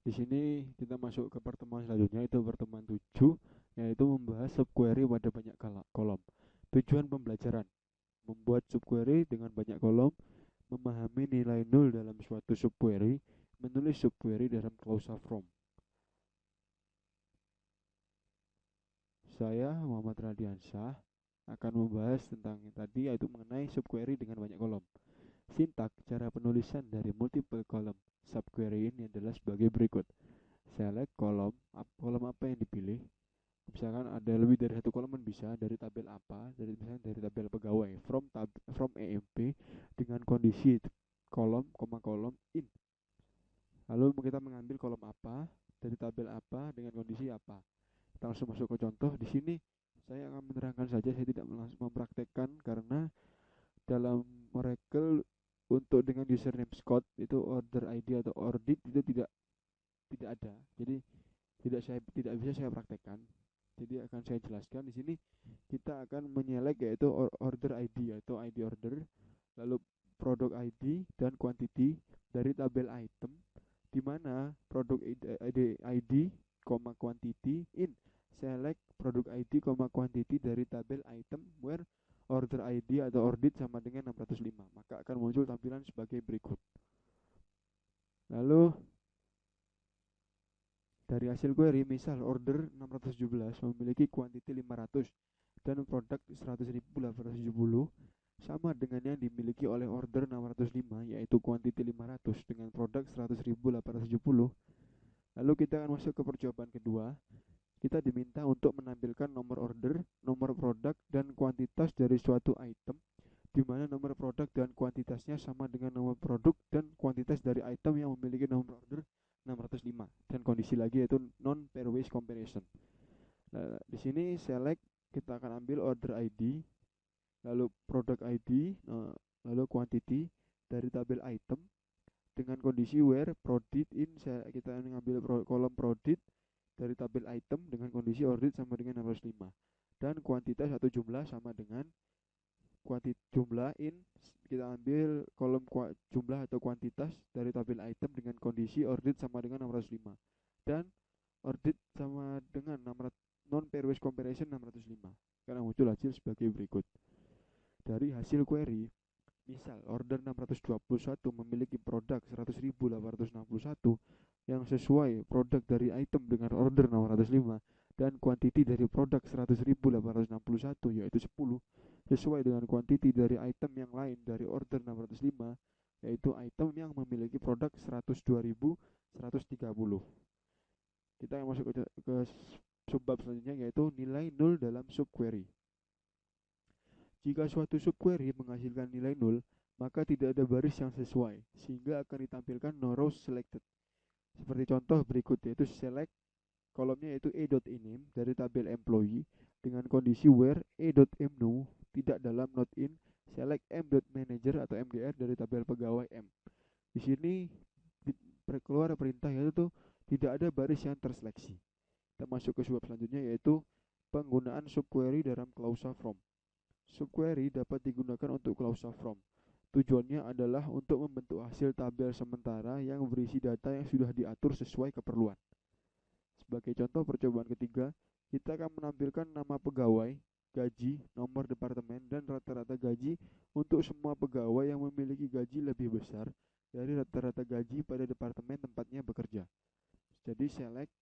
Di sini kita masuk ke pertemuan selanjutnya, itu pertemuan 7, yaitu membahas subquery pada banyak kolom. Tujuan pembelajaran: membuat subquery dengan banyak kolom, memahami nilai nul dalam suatu subquery, menulis subquery dalam clausa from. Saya Muhammad Radiansyah akan membahas tentang yang tadi, yaitu mengenai subquery dengan banyak kolom. Sintak cara penulisan dari multiple column subquery ini adalah sebagai berikut. Select kolom, kolom apa yang dipilih. Misalkan ada lebih dari satu kolom bisa, dari tabel apa, misalnya dari tabel pegawai, from EMP dengan kondisi kolom, kolom in. Lalu kita mengambil kolom apa dari tabel apa dengan kondisi apa. Kita langsung masuk ke contoh. Di sini saya akan menerangkan saja, saya tidak langsung mempraktekkan karena dalam Oracle untuk dengan username Scott itu order ID atau ordit itu tidak ada. Jadi tidak bisa saya praktekkan. Jadi akan saya jelaskan di sini. Kita akan menyelek yaitu order ID, yaitu ID order, lalu produk ID dan quantity dari tabel item, di mana produk ID, quantity in select produk ID, quantity dari tabel item where order ID atau ordit sama dengan 605, maka akan muncul tampilan sebagai berikut. Lalu dari hasil query, misal order 617 memiliki quantity 500 dan produk 100.870 sama dengan yang dimiliki oleh order 605, yaitu quantity 500 dengan produk 100.870. Lalu kita akan masuk ke percobaan kedua. Kita diminta untuk menampilkan nomor order, nomor produk, dan kuantitas dari suatu item, di mana nomor produk dan kuantitasnya sama dengan nomor produk dan kuantitas dari item yang memiliki nomor order 605, dan kondisi lagi yaitu non pairwise comparison. Nah, di sini select, kita akan ambil order ID, lalu produk ID, lalu quantity dari tabel item dengan kondisi where prodit in, kita mengambil kolom prodit dari tabel item dengan kondisi ordit sama dengan 605, dan kuantitas atau jumlah sama dengan jumlah in, kita ambil kolom jumlah atau kuantitas dari tabel item dengan kondisi ordit sama dengan 605 dan ordit sama dengan non pairwise comparison 605, karena muncul hasil sebagai berikut. Dari hasil query, misal order 621 memiliki produk 100.861 yang sesuai produk dari item dengan order 605 dan kuantiti dari produk 100.861 yaitu 10 sesuai dengan kuantiti dari item yang lain dari order 605, yaitu item yang memiliki produk 102.130. Kita akan masuk ke subbab selanjutnya, yaitu nilai nul dalam subquery. Jika suatu subquery menghasilkan nilai nul, maka tidak ada baris yang sesuai, sehingga akan ditampilkan no rows selected. Seperti contoh berikut, yaitu select kolomnya yaitu e.iname dari tabel employee dengan kondisi where e.mno tidak dalam not in select m.manager atau mdr dari tabel pegawai m. Di sini keluar perintah yaitu tidak ada baris yang terseleksi. Kita masuk ke subbab selanjutnya, yaitu penggunaan subquery dalam clausa from. Subquery dapat digunakan untuk clausa from. Tujuannya adalah untuk membentuk hasil tabel sementara yang berisi data yang sudah diatur sesuai keperluan. Sebagai contoh percobaan ketiga, kita akan menampilkan nama pegawai, gaji, nomor departemen, dan rata-rata gaji untuk semua pegawai yang memiliki gaji lebih besar dari rata-rata gaji pada departemen tempatnya bekerja. Jadi select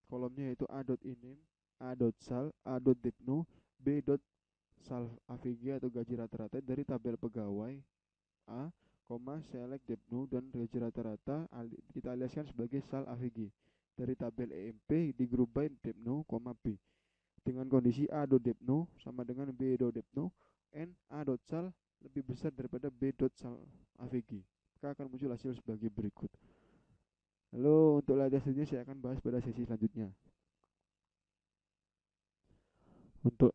kolomnya yaitu a.iname, a.sal, a.depno, b.sal avg atau gaji rata-rata dari tabel pegawai A, select depno dan gaji rata-rata kita aliaskan sebagai sal avg dari tabel EMP di grup by depno, B dengan kondisi a.depno sama dengan b.depno and a.sal lebih besar daripada b.sal avg, maka akan muncul hasil sebagai berikut. Lalu untuk latihan selanjutnya saya akan bahas pada sesi selanjutnya. Untuk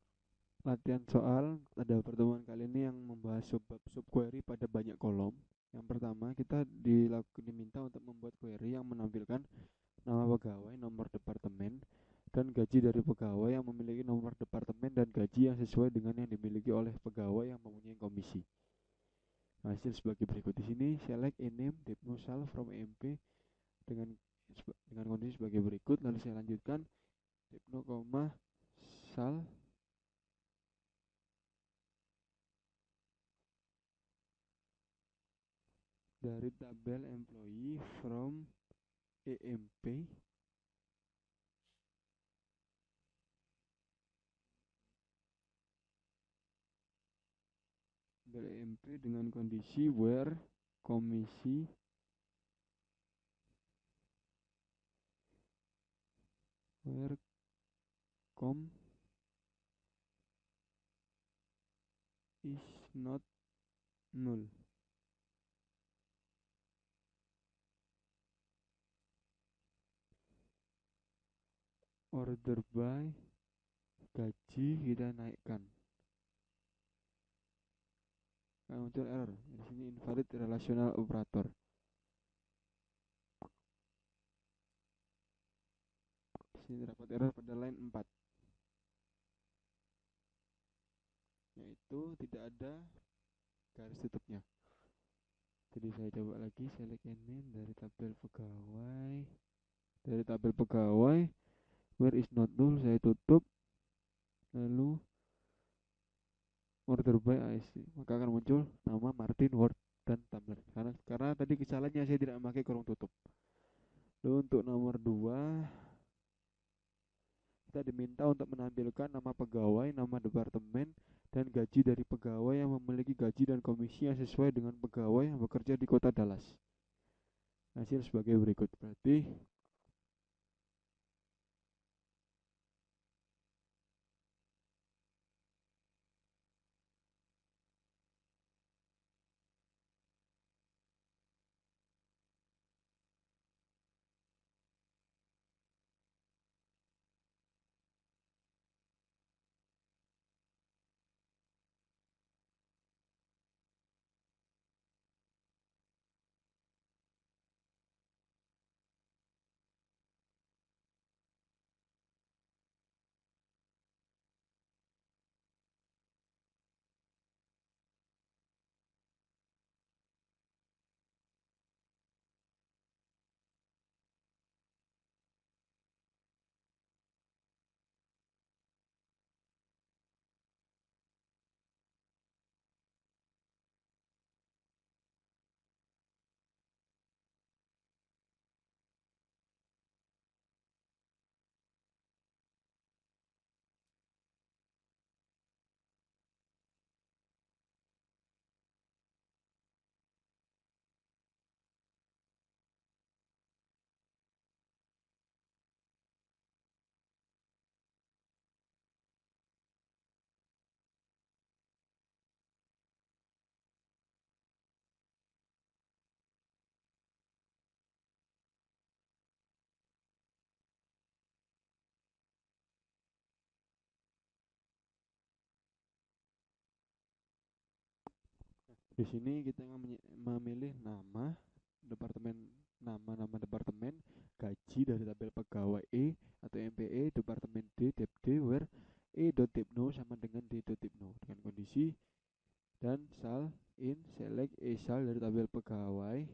latihan soal pada pertemuan kali ini yang membahas subbab subquery pada banyak kolom. Yang pertama, kita diminta untuk membuat query yang menampilkan nama pegawai, nomor departemen, dan gaji dari pegawai yang memiliki nomor departemen dan gaji yang sesuai dengan yang dimiliki oleh pegawai yang mempunyai komisi. Hasil sebagai berikut. Di sini select ename depno sal from EMP dengan dengan kondisi sebagai berikut. Lalu saya lanjutkan depno, sal dari tabel employee from EMP dengan kondisi where komisi where com is not null. Order by gaji kita naikkan. Nah, muncul error. Di sini invalid relational operator. Di sini terdapat error pada line 4. Yaitu tidak ada garis tutupnya. Jadi saya coba lagi select name dari tabel pegawai. Dari tabel pegawai where is not null saya tutup. Lalu order by IC, maka akan muncul nama Martin Ward dan Tumblr. Karena tadi kesalahannya saya tidak memakai kurung tutup. Lalu untuk nomor 2 kita diminta untuk menampilkan nama pegawai, nama departemen, dan gaji dari pegawai yang memiliki gaji dan komisi yang sesuai dengan pegawai yang bekerja di kota Dallas. Hasil sebagai berikut. Berarti di sini kita memilih departemen nama departemen, gaji dari tabel pegawai E atau MPE, departemen D, DepD, where E.Dipno sama dengan D.Dipno dengan kondisi dan sal in select sal dari tabel pegawai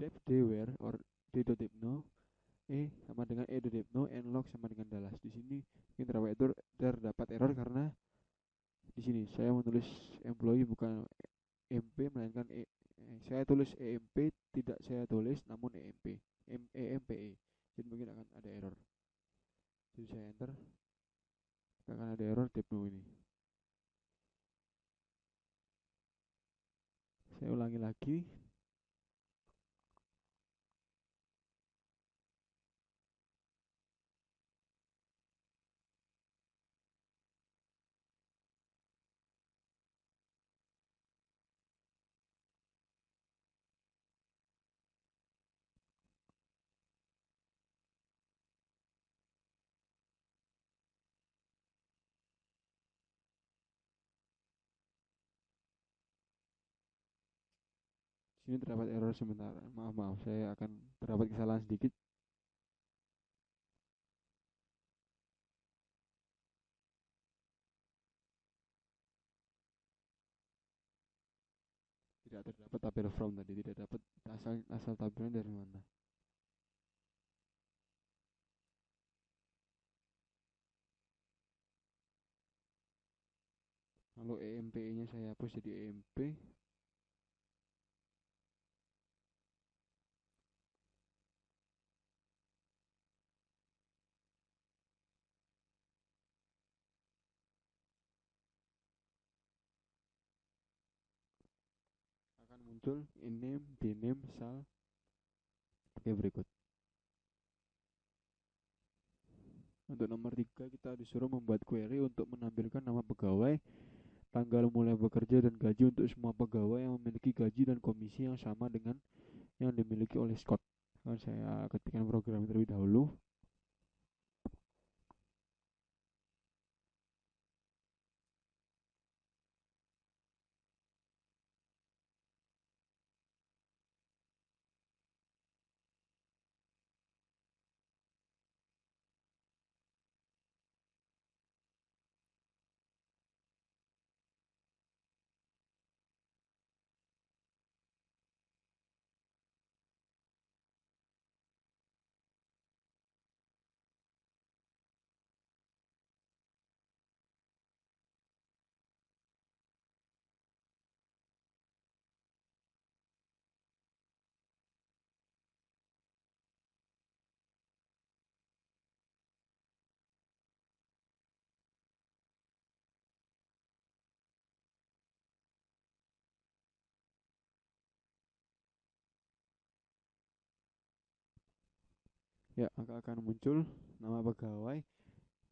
DepD where or D.Dipno sama dengan E.Dipno and log sama dengan Dallas. Di sini mungkin terdapat error karena di sini saya menulis employee bukan MP melainkan saya tulis EMP, tidak saya tulis namun EMP EMPE, jadi mungkin akan ada error. Jadi saya enter, akan ada error Dipno ini. Saya ulangi lagi. Sini terdapat error sebentar. Maaf, saya akan terdapat kesalahan sedikit. Tidak terdapat tabel from tadi, tidak dapat asal tabelnya dari mana. Lalu EMPE-nya saya hapus jadi EMP. Akan muncul in-name, d-name, sal. Oke, berikut. Untuk nomor 3 kita disuruh membuat query untuk menampilkan nama pegawai, tanggal mulai bekerja dan gaji untuk semua pegawai yang memiliki gaji dan komisi yang sama dengan yang dimiliki oleh Scott. Akan saya ketikkan program terlebih dahulu. Ya, maka akan muncul nama pegawai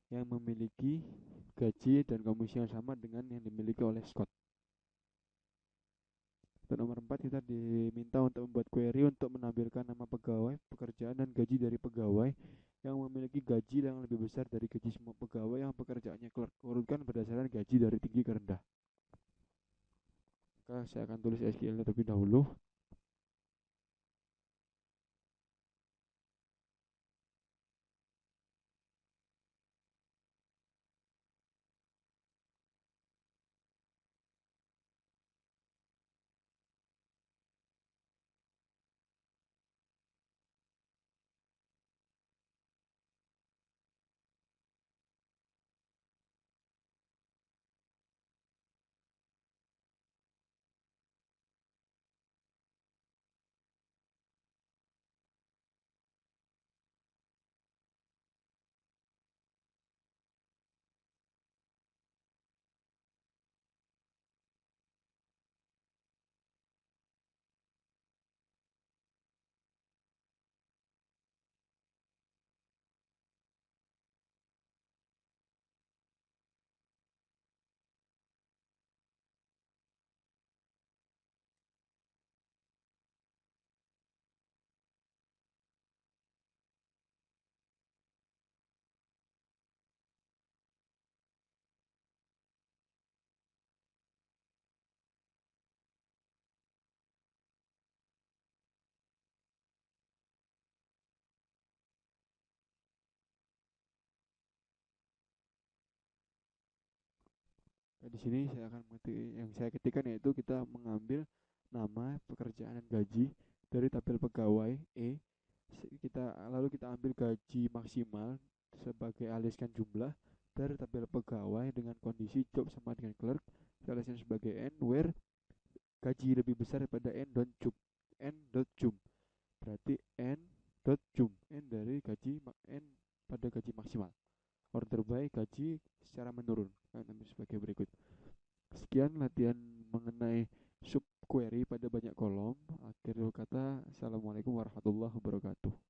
yang memiliki gaji dan komisi yang sama dengan yang dimiliki oleh Scott. Untuk nomor 4 kita diminta untuk membuat query untuk menampilkan nama pegawai, pekerjaan dan gaji dari pegawai yang memiliki gaji yang lebih besar dari gaji semua pegawai yang pekerjaannya clerk. Urutkan berdasarkan gaji dari tinggi ke rendah. Maka saya akan tulis SQL terlebih dahulu. Nah, di sini saya akan mengetik, yang saya ketikkan yaitu kita mengambil nama, pekerjaan dan gaji dari tabel pegawai E. Lalu kita ambil gaji maksimal sebagai aliskan jumlah dari tabel pegawai dengan kondisi job sama dengan clerk. Kita aliskan sebagai N where gaji lebih besar daripada N.jum. Berarti N.jum, N dari gaji N pada gaji maksimal. Order by gaji secara menurun. Kami sebagai berikut. Sekian latihan mengenai subquery pada banyak kolom. Akhir kata, Assalamualaikum warahmatullahi wabarakatuh.